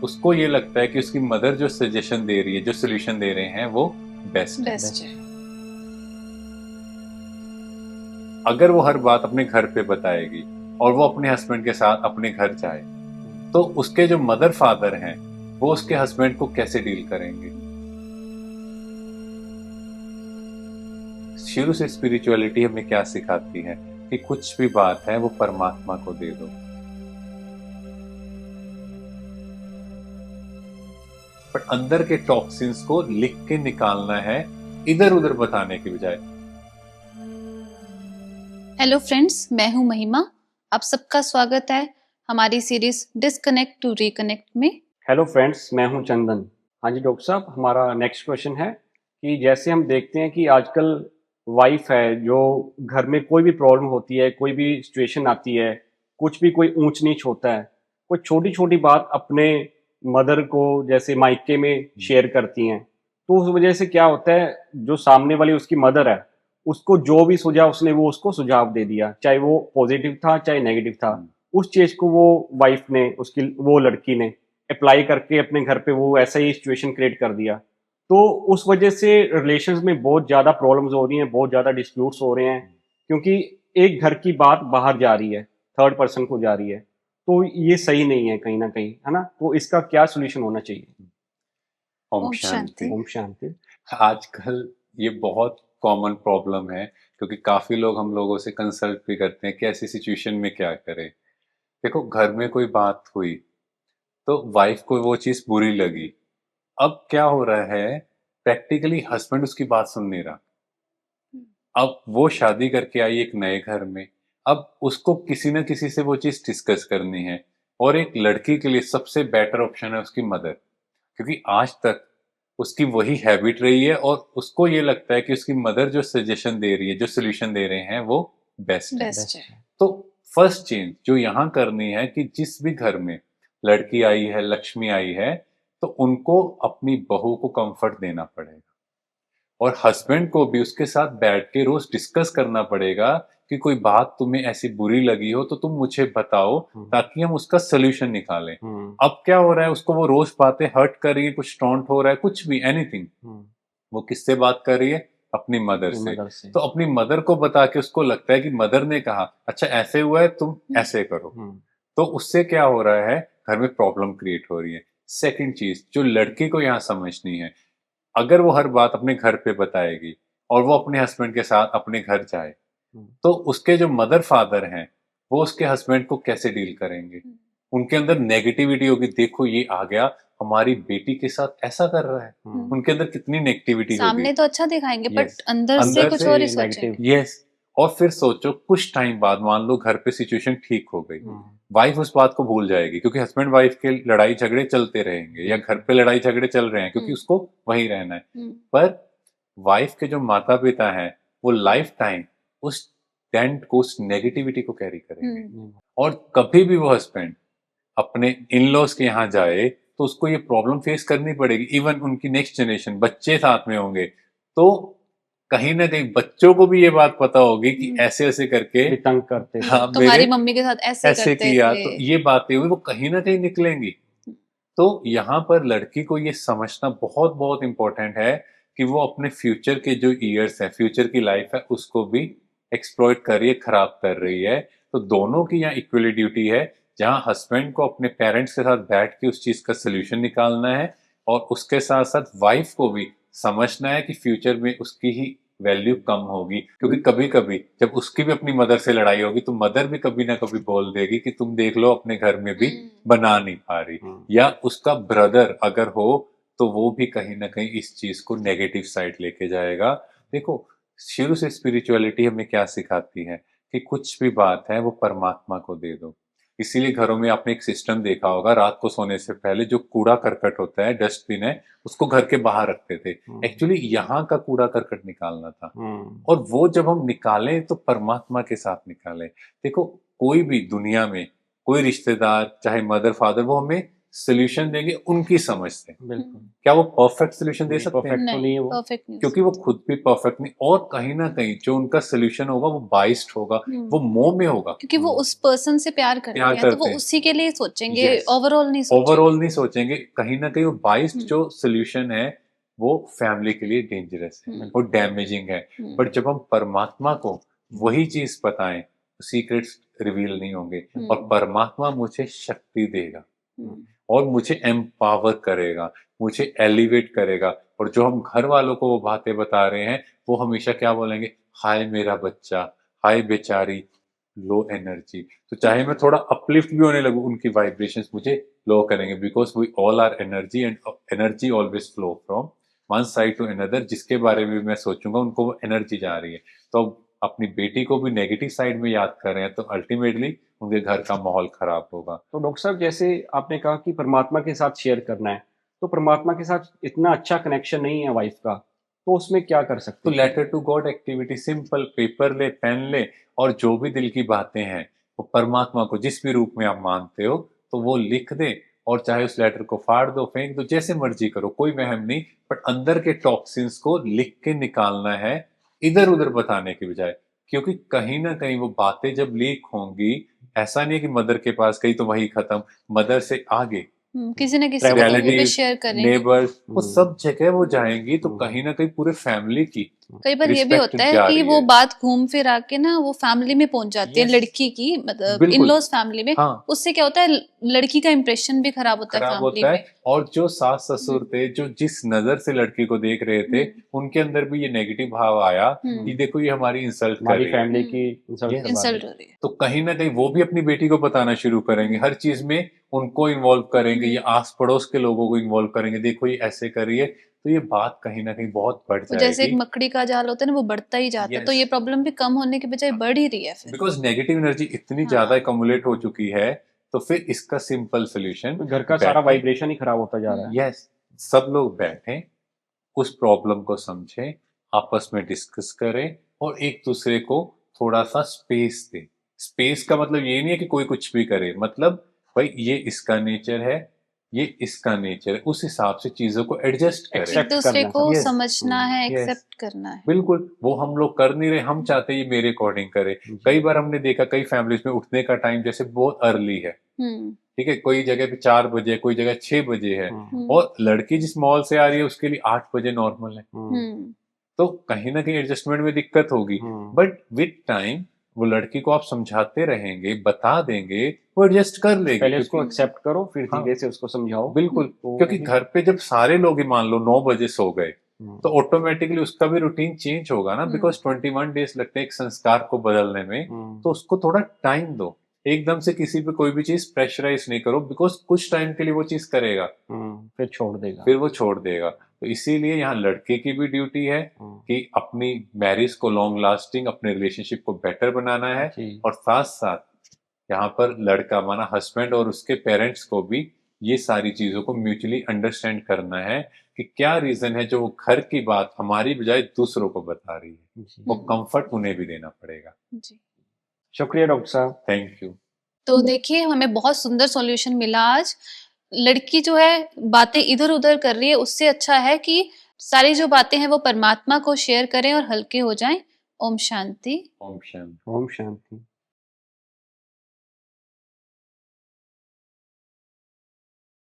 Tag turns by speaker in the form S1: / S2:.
S1: उसको ये लगता है कि उसकी मदर जो सजेशन दे रही है, जो सोल्यूशन दे रहे हैं, वो बेस्ट है।
S2: है।
S1: अगर वो हर बात अपने घर पे बताएगी और वो अपने हस्बैंड के साथ अपने घर जाए, तो उसके जो मदर फादर हैं वो उसके हस्बैंड को कैसे डील करेंगे? शुरू से स्पिरिचुअलिटी हमें क्या सिखाती है कि कुछ भी बात है वो परमात्मा को दे दो, पर अंदर के टॉक्सिन्स को लिख के निकालना है, इधर उधर बताने की बजाय।
S2: हेलो फ्रेंड्स, मैं हूं महिमा। आप सबका स्वागत है हमारी सीरीज डिस्कनेक्ट टू रिकनेक्ट में।
S3: हेलो फ्रेंड्स, मैं हूं चंदन। हाँ जी डॉक्टर साहब, हमारा नेक्स्ट क्वेश्चन है कि जैसे हम देखते हैं कि आजकल वाइफ है जो घर में कोई भी प्रॉब्लम होती है, कोई भी सिचुएशन आती है, कुछ भी कोई ऊंच नीच होता है, कोई छोटी छोटी बात अपने मदर को जैसे मायके में शेयर करती हैं, तो उस वजह से क्या होता है, जो सामने वाली उसकी मदर है उसको जो भी सुझाव उसने वो उसको सुझाव दे दिया, चाहे वो पॉजिटिव था चाहे नेगेटिव था। उस चीज को वो वाइफ ने, उसकी वो लड़की ने अप्लाई करके अपने घर पे वो ऐसा ही सिचुएशन क्रिएट कर दिया। तो उस वजह से रिलेशंस में बहुत ज्यादा प्रॉब्लम्स हो रही हैं, बहुत ज्यादा डिस्प्यूट्स हो रहे हैं, क्योंकि एक घर की बात बाहर जा रही है, थर्ड पर्सन को जा रही है। तो ये सही नहीं है कहीं ना कहीं, है ना? तो इसका क्या सोल्यूशन होना चाहिए?
S1: ओम
S2: ओम
S1: शांति।
S2: शांति।
S3: ओम शांति।
S1: आजकल ये बहुत कॉमन प्रॉब्लम है, क्योंकि काफी लोग हम लोगों से कंसल्ट भी करते हैं कि ऐसी सिचुएशन में क्या करें। देखो, घर में कोई बात हुई तो वाइफ को वो चीज बुरी लगी। अब क्या हो रहा है, प्रैक्टिकली हस्बैंड उसकी बात सुन नहीं रहा। अब वो शादी करके आई एक नए घर में, अब उसको किसी न किसी से वो चीज डिस्कस करनी है। और एक लड़की के लिए सबसे बेटर ऑप्शन है उसकी मदर, क्योंकि आज तक उसकी वही हैबिट रही है और उसको ये लगता है कि उसकी मदर जो सजेशन दे रही है, जो सोल्यूशन दे रहे हैं, वो बेस्ट है।
S2: बेस्ट है।
S1: तो फर्स्ट चेंज जो यहाँ करनी है कि जिस भी घर में लड़की आई है, लक्ष्मी आई है, तो उनको अपनी बहू को कंफर्ट देना पड़ेगा। और हस्बैंड को भी उसके साथ बैठ के रोज डिस्कस करना पड़ेगा कि कोई बात तुम्हें ऐसी बुरी लगी हो तो तुम मुझे बताओ, ताकि हम उसका सोल्यूशन निकालें। अब क्या हो रहा है, उसको वो रोज बातें हर्ट कर रही है, कुछ टॉन्ट हो रहा है, कुछ भी, एनीथिंग। वो किससे बात कर रही है? अपनी मदर से।
S3: मदर से।
S1: तो अपनी मदर को बता के उसको लगता है कि मदर ने कहा, अच्छा ऐसे हुआ है, तुम ऐसे करो। तो उससे क्या हो रहा है, घर में प्रॉब्लम क्रिएट हो रही है। सेकंड चीज जो लड़की को यहाँ समझनी है, अगर वो हर बात अपने घर पे बताएगी और वो अपने हस्बैंड के साथ अपने घर जाए, तो उसके जो मदर फादर हैं वो उसके हस्बैंड को कैसे डील करेंगे? उनके अंदर नेगेटिविटी होगी, देखो ये आ गया, हमारी बेटी के साथ ऐसा कर रहा है। उनके अंदर कितनी नेगेटिविटी होगी।
S2: सामने तो अच्छा दिखाएंगे
S1: यस,
S2: बट अंदर से
S1: अंदर
S2: कुछ
S1: से
S2: और ही
S3: नेगेटिव।
S2: सोचेंगे।
S1: यस। और फिर सोचो, कुछ टाइम बाद मान लो घर पे सिचुएशन ठीक हो गई, वाइफ उस बात को भूल जाएगी, क्योंकि हस्बैंड वाइफ के लड़ाई झगड़े चलते रहेंगे या घर पे लड़ाई झगड़े चल रहे हैं, क्योंकि उसको वहीं रहना है। पर वाइफ के जो माता पिता हैं वो लाइफ टाइम उस डेंट को, उस नेगेटिविटी को कैरी करेंगे। और कभी भी वो हस्बैंड अपने इन लॉज के यहाँ जाए तो उसको ये प्रॉब्लम फेस करनी पड़ेगी। इवन उनकी नेक्स्ट जनरेशन, बच्चे साथ में होंगे, तो कहीं ना कहीं बच्चों को भी ये बात पता होगी कि ऐसे ऐसे करके,
S3: भी तंग करते थे।
S1: हाँ,
S2: तुम्हारी
S1: मेरे
S2: मम्मी के साथ ऐसे
S1: ऐसे
S2: करते
S1: किया,
S2: थे।
S1: तो ये बातें हुई वो कहीं ना कहीं निकलेंगी। तो यहाँ पर लड़की को ये समझना बहुत बहुत इंपॉर्टेंट है कि वो अपने फ्यूचर के जो ईयर्स है, फ्यूचर की लाइफ है, उसको भी एक्सप्लॉइट कर रही है, खराब कर रही है। तो दोनों की यहाँ इक्वली ड्यूटी है, जहाँ हस्बैंड को अपने पेरेंट्स के साथ बैठ के उस चीज का सोल्यूशन निकालना है, और उसके साथ साथ वाइफ को भी समझना है कि फ्यूचर में उसकी ही वैल्यू कम होगी। क्योंकि कभी कभी जब उसकी भी अपनी मदर से लड़ाई होगी, तो मदर भी कभी ना कभी बोल देगी कि तुम देख लो अपने घर में भी बना नहीं पा रही। या उसका ब्रदर अगर हो तो वो भी कहीं ना कहीं इस चीज को नेगेटिव साइड लेके जाएगा। देखो, शुरू से स्पिरिचुअलिटी हमें क्या सिखाती है कि कुछ भी बात है वो परमात्मा को दे दो। इसीलिए घरों में आपने एक सिस्टम देखा होगा, रात को सोने से पहले जो कूड़ा करकट होता है, डस्टबिन है, उसको घर के बाहर रखते थे। एक्चुअली यहाँ का कूड़ा करकट निकालना था। और वो जब हम निकालें तो परमात्मा के साथ निकालें। देखो, कोई भी दुनिया में कोई रिश्तेदार, चाहे मदर फादर, वो हमें सोल्यूशन देंगे उनकी समझ से।
S3: बिल्कुल
S1: क्या वो परफेक्ट सोल्यूशन दे
S3: नहीं,
S1: सकते हैं?
S3: perfect तो नहीं है वो।
S2: परफेक्ट नहीं।
S1: क्योंकि वो खुद भी परफेक्ट नहीं, और कहीं ना कहीं जो उनका सोल्यूशन होगा वो बाइस्ड होगा, वो मोह में होगा,
S2: क्योंकि वो उस पर्सन से प्यार करते
S1: प्यार
S2: हैं तो
S1: करते
S2: वो
S1: हैं।
S2: उसी के लिए सोचेंगे,
S1: Yes.
S2: ओवरऑल नहीं सोचेंगे।
S1: ओवरऑल नहीं सोचेंगे, कहीं ना कहीं वो बाइस्ड
S2: हम्म।
S1: जो सोल्यूशन है वो फैमिली के लिए डेंजरस है,
S2: हम्म।
S1: वो डैमेजिंग है।
S2: हम्म।
S1: बट जब हम परमात्मा को वही चीज बताएं तो सीक्रेट्स रिवील नहीं होंगे, और परमात्मा मुझे शक्ति देगा और मुझे एम्पावर करेगा, मुझे एलिवेट करेगा। और जो हम घर वालों को वो बातें बता रहे हैं वो हमेशा क्या बोलेंगे, हाय मेरा बच्चा, हाय बेचारी लो एनर्जी। तो चाहे मैं थोड़ा अपलिफ्ट भी होने लगूं, उनकी वाइब्रेशंस मुझे लो करेंगे, because we all are energy and energy always flow from one side to another. जिसके बारे में मैं सोचूंगा उनको वो एनर्जी जा रही है। तो अब अपनी बेटी को भी नेगेटिव साइड में याद कर रहे हैं तो अल्टीमेटली उनके घर का माहौल खराब होगा।
S3: तो डॉक्टर साहब, जैसे आपने कहा कि परमात्मा के साथ शेयर करना है, तो परमात्मा के साथ इतना अच्छा कनेक्शन नहीं है वाइफ का, तो उसमें क्या कर सकते
S1: तो
S3: हैं?
S1: Letter to God activity, simple paper ले, पेन ले, और जो भी दिल की बातें हैं वो परमात्मा को जिस भी रूप में आप मानते हो तो वो लिख दे, और चाहे उस लेटर को फाड़ दो, फेंक दो, जैसे मर्जी करो, कोई वहम नहीं। बट अंदर के टॉक्सिन्स को लिख के निकालना है, इधर उधर बताने के बजाय। क्योंकि कहीं ना कहीं वो बातें जब लीक होंगी, ऐसा नहीं है कि मदर के पास गई तो वही खत्म, मदर से आगे
S2: किसी न किसी को तो वो भी शेयर करेंगे।
S1: नेबर्स, वो सब जगह वो जाएंगी, तो
S3: हम्म।
S1: कहीं ना कहीं पूरे फैमिली की
S2: कई बार ये भी
S1: रिस्पेक्ट
S2: होता है
S1: जा
S2: कि
S1: रही
S2: वो
S1: है।
S2: बात घूम फिर आके ना वो फैमिली में पहुंच जाती है,
S1: Yes.
S2: लड़की की, मतलब
S1: बिल्कुल।
S2: इन-लॉज फैमिली में।
S1: हाँ,
S2: उससे क्या होता है, लड़की का इंप्रेशन भी खराब होता है
S1: खराब
S2: फैमिली
S1: होता है।
S2: में।
S1: और जो सास ससुर थे, जो जिस नजर से लड़की को देख रहे थे, उनके अंदर भी ये नेगेटिव भाव आया कि देखो ये हमारी इंसल्ट कर
S3: हमारी
S1: रही है,
S3: फैमिली की इंसल्ट
S1: Yes.
S3: करवा
S2: इंसल्ट
S3: दी।
S2: हो रही है।
S1: तो कहीं ना कहीं वो भी अपनी बेटी को बताना शुरू करेंगे, हर चीज में उनको इन्वॉल्व करेंगे, या आस पड़ोस के लोगों को इन्वॉल्व करेंगे, देखो ये ऐसे करिए, तो ये बात कहीं ना कहीं बहुत बढ़
S2: वो जैसे एक
S1: जाएगी।
S2: मकड़ी का जाल होता है ना, वो बढ़ता ही जाता है। तो
S1: Yes.
S2: ये प्रॉब्लम भी कम होने के बजाय बढ़ ही रही है फिर।
S1: बिकॉज नेगेटिव एनर्जी इतनी
S2: हाँ।
S1: ज्यादा एकमुलेट हो चुकी है, तो फिर इसका सिंपल सोल्यूशन,
S3: तो घर का सारा वाइब्रेशन ही खराब होता जा रहा है।
S1: यस, सब लोग बैठें, उस प्रॉब्लम को समझें, आपस में डिस्कस करें, और एक दूसरे को थोड़ा सा स्पेस दें। स्पेस का मतलब ये नहीं है कि कोई कुछ भी करे, मतलब भाई ये इसका नेचर है, ये इसका नेचर है, उस हिसाब से चीजों को एडजस्ट करें।
S2: एक
S3: Accept
S2: दूसरे
S3: करना
S2: को
S1: Yes.
S2: समझना है,
S1: Yes.
S2: एक्सेप्ट करना है।
S1: बिल्कुल, वो हम लोग कर नहीं रहे, हम चाहते हैं ये मेरे अकॉर्डिंग करे। कई बार हमने देखा कई फैमिलीज में उठने का टाइम जैसे बहुत अर्ली है, ठीक है, कोई जगह पे 4 बजे, कोई जगह 6 बजे है, और लड़की जिस मॉल से आ रही है उसके लिए 8 बजे नॉर्मल है। तो कहीं ना कहीं एडजस्टमेंट में दिक्कत होगी, बट विद टाइम वो लड़की को आप समझाते रहेंगे, बता देंगे, वो एडजस्ट कर लेगी।
S3: पहले उसको एक्सेप्ट करो, फिर
S1: हाँ।
S3: धीरे से उसको समझाओ।
S1: बिल्कुल,
S3: तो
S1: क्योंकि घर पे जब सारे लोग ही मान लो 9 बजे सो गए, तो ऑटोमेटिकली उसका भी रूटीन चेंज होगा ना, बिकॉज 21 डेज लगते हैं एक संस्कार को बदलने में। तो उसको थोड़ा टाइम दो, एकदम से किसी पे कोई भी चीज प्रेशराइज नहीं करो, बिकॉज कुछ टाइम के लिए वो चीज करेगा,
S3: फिर छोड़ देगा।
S1: फिर वो छोड़ देगा। तो इसीलिए यहाँ लड़के की भी ड्यूटी है कि अपनी मैरिज को लॉन्ग लास्टिंग, अपने रिलेशनशिप को बेटर बनाना है,
S3: जी।
S1: और साथ साथ यहाँ पर लड़का माना हस्बैंड और उसके पेरेंट्स को भी ये सारी चीजों को म्यूचुअली अंडरस्टैंड करना है कि क्या रीजन है जो वो घर की बात हमारी बजाय दूसरों को बता रही है।
S3: जी।
S1: वो कंफर्ट उन्हें भी देना पड़ेगा।
S2: जी।
S3: शुक्रिया डॉक्टर साहब।
S1: Thank you.
S2: तो देखिए, हमें बहुत सुंदर सॉल्यूशन मिला आज। लड़की जो है बातें इधर उधर कर रही है, उससे अच्छा है कि सारी जो बातें हैं वो परमात्मा को शेयर करें और हल्के हो जाएं। ओम शांति।
S1: ओम शांति।
S3: ओम शांति।